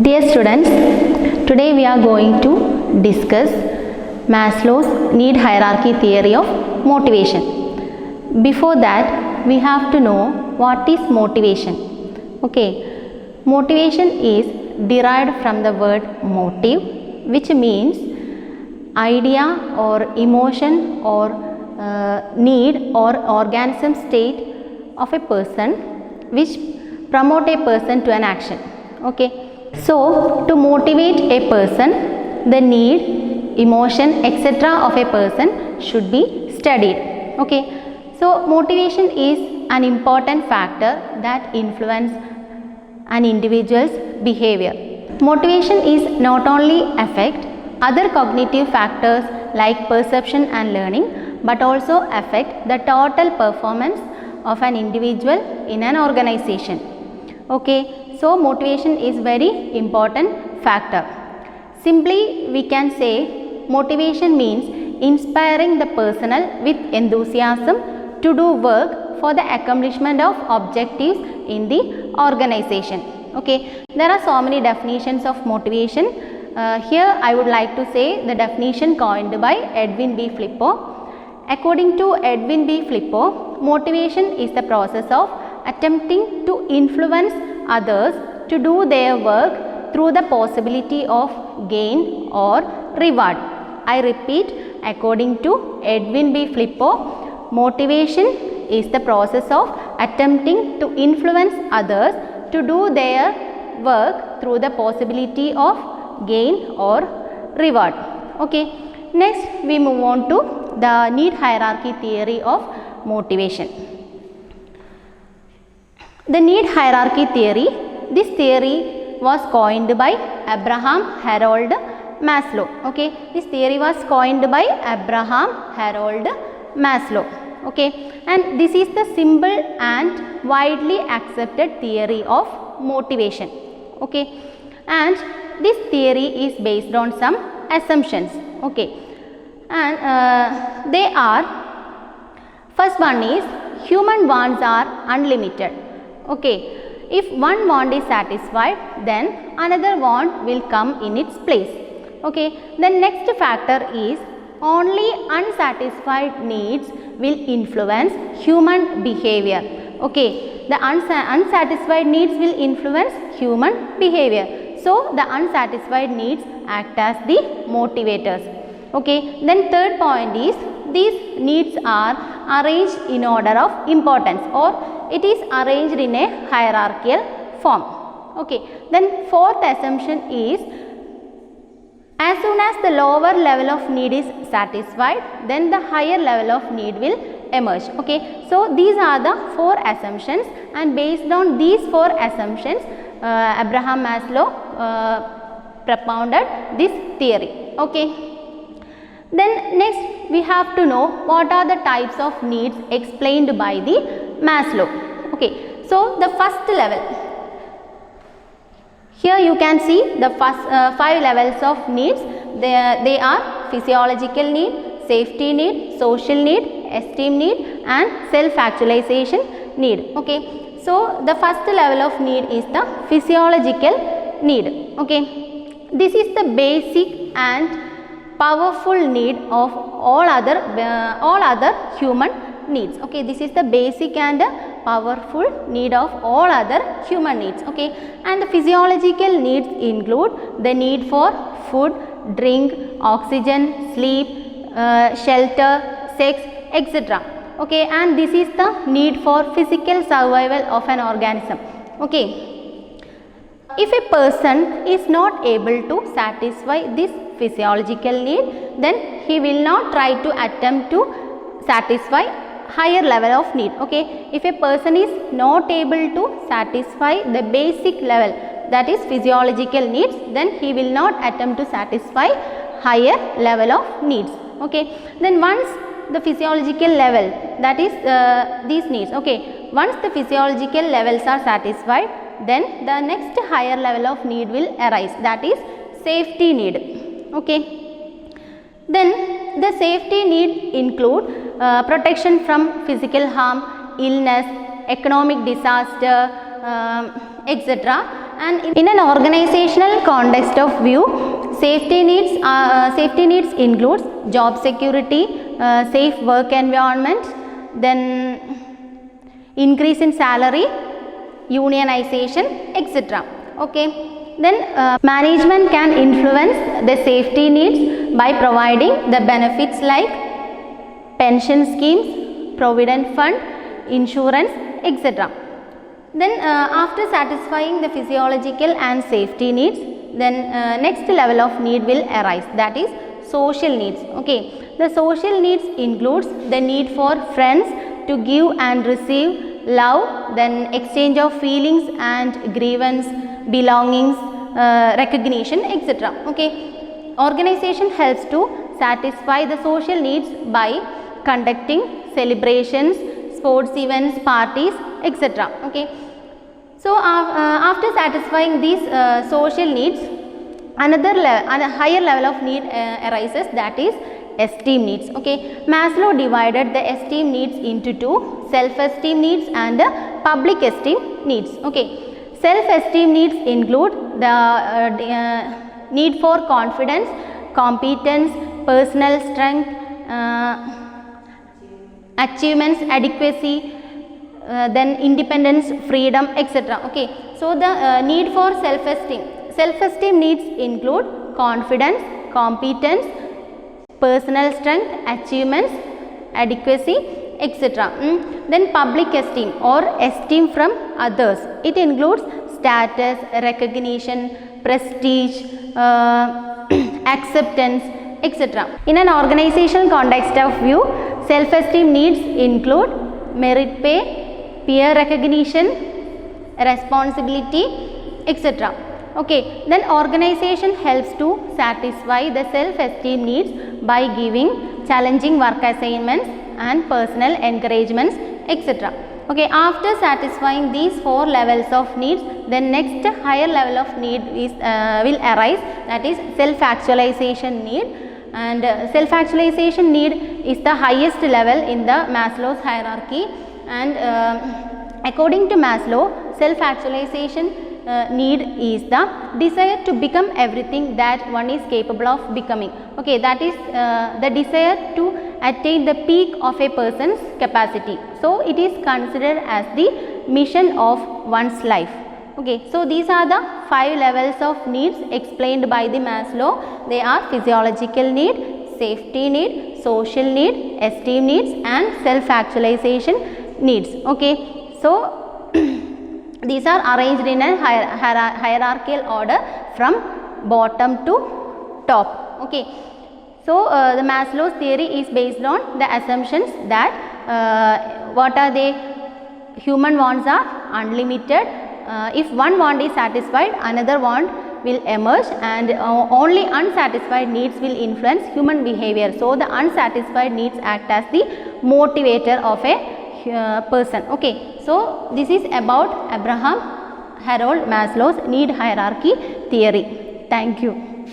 Dear students, today we are going to discuss Maslow's need hierarchy theory of motivation. Before that, we have to know what is motivation. Okay, motivation is derived from the word motive, which means idea or emotion or need or organism state of a person which promote a person to an action. Okay, so to motivate a person, the need, emotion, etc. of a person should be studied. Okay, so motivation is an important factor that influence an individual's behavior. Motivation is not only affect other cognitive factors like perception and learning, but also affect the total performance of an individual in an organization. Okay, so motivation is very important factor. Simply we can say motivation means inspiring the personnel with enthusiasm to do work for the accomplishment of objectives in the organization. Okay, there are so many definitions of motivation. Here I would like to say the definition coined by Edwin B. Flippo. According to Edwin B. Flippo, motivation is the process of attempting to influence others to do their work through the possibility of gain or reward. I repeat, according to Edwin B. Flippo, motivation is the process of attempting to influence others to do their work through the possibility of gain or reward. Okay, next we move on to the need hierarchy theory of motivation. The need hierarchy theory, this theory was coined by Abraham Harold Maslow. Okay, this theory was coined by Abraham Harold Maslow. Okay, and this is the simple and widely accepted theory of motivation. Okay, and this theory is based on some assumptions. Okay, and they are, first one is human wants are unlimited. Okay, if one want is satisfied, then another want will come in its place. Okay, the next factor is only unsatisfied needs will influence human behavior. Okay, the unsatisfied needs will influence human behavior. So the unsatisfied needs act as the motivators. Okay, then third point is these needs are arranged in order of importance, or it is arranged in a hierarchical form. Okay, then fourth assumption is as soon as the lower level of need is satisfied, then the higher level of need will emerge. Okay, so these are the four assumptions, and based on these four assumptions Abraham Maslow propounded this theory. Okay, then next we have to know what are the types of needs explained by the Maslow. Okay, so the first level, here you can see the first 5 levels of needs. They are physiological need, safety need, social need, esteem need, and self-actualization need. Okay, so the first level of need is the physiological need. Okay, this is the basic and powerful need of all other human needs. Okay, this is the basic and powerful need of all other human needs. Okay, and the physiological needs include the need for food, drink, oxygen, sleep, shelter, sex, etc. Okay, and this is the need for physical survival of an organism. Okay, if a person is not able to satisfy this physiological need, then he will not try to attempt to satisfy higher level of need. Okay, if a person is not able to satisfy the basic level, that is physiological needs, then he will not attempt to satisfy higher level of needs. Okay, then once the physiological level, that is these needs, okay, once the physiological levels are satisfied, then the next higher level of need will arise, that is safety need. Okay, then the safety need include protection from physical harm, illness, economic disaster, etc. And in an organizational context of view, safety needs includes job security, safe work environment, then increase in salary, unionization, etc. Okay. Then management can influence the safety needs by providing the benefits like pension schemes, provident fund, insurance, etc. Then after satisfying the physiological and safety needs, then next level of need will arise, that is social needs. Okay, the social needs includes the need for friends to give and receive love, then exchange of feelings and grievance, belongings, recognition, etc. Okay, organization helps to satisfy the social needs by conducting celebrations, sports events, parties, etc. Okay, so after satisfying these social needs, another higher level of need arises, that is esteem needs. Okay, Maslow divided the esteem needs into two: self-esteem needs and public esteem needs. Okay, self-esteem needs include the need for confidence, competence, personal strength, achievements, adequacy, then independence, freedom, etc. Okay, so the need for self-esteem needs include confidence, competence, personal strength, achievements, adequacy, etc. Then public esteem or esteem from others, it includes status, recognition, prestige, acceptance, etc. In an organizational context of view, self-esteem needs include merit pay, peer recognition, responsibility, etc. Okay, then organization helps to satisfy the self-esteem needs by giving challenging work assignments and personal encouragements, etc. Okay, after satisfying these four levels of needs, the next higher level of need is will arise, that is self-actualization need. And self-actualization need is the highest level in the Maslow's hierarchy, and according to Maslow, self-actualization need is the desire to become everything that one is capable of becoming. Okay, that is the desire to attain the peak of a person's capacity. So it is considered as the mission of one's life. Okay, so these are the 5 levels of needs explained by the Maslow. They are physiological need, safety need, social need, esteem needs, and self-actualization needs. Okay, so these are arranged in a hierarchical order from bottom to top. Okay, so the Maslow's theory is based on the assumptions that what are they? Human wants are unlimited. If one want is satisfied, another want will emerge, and only unsatisfied needs will influence human behavior. So the unsatisfied needs act as the motivator of a person. Okay, so this is about Abraham Harold Maslow's need hierarchy theory. Thank you.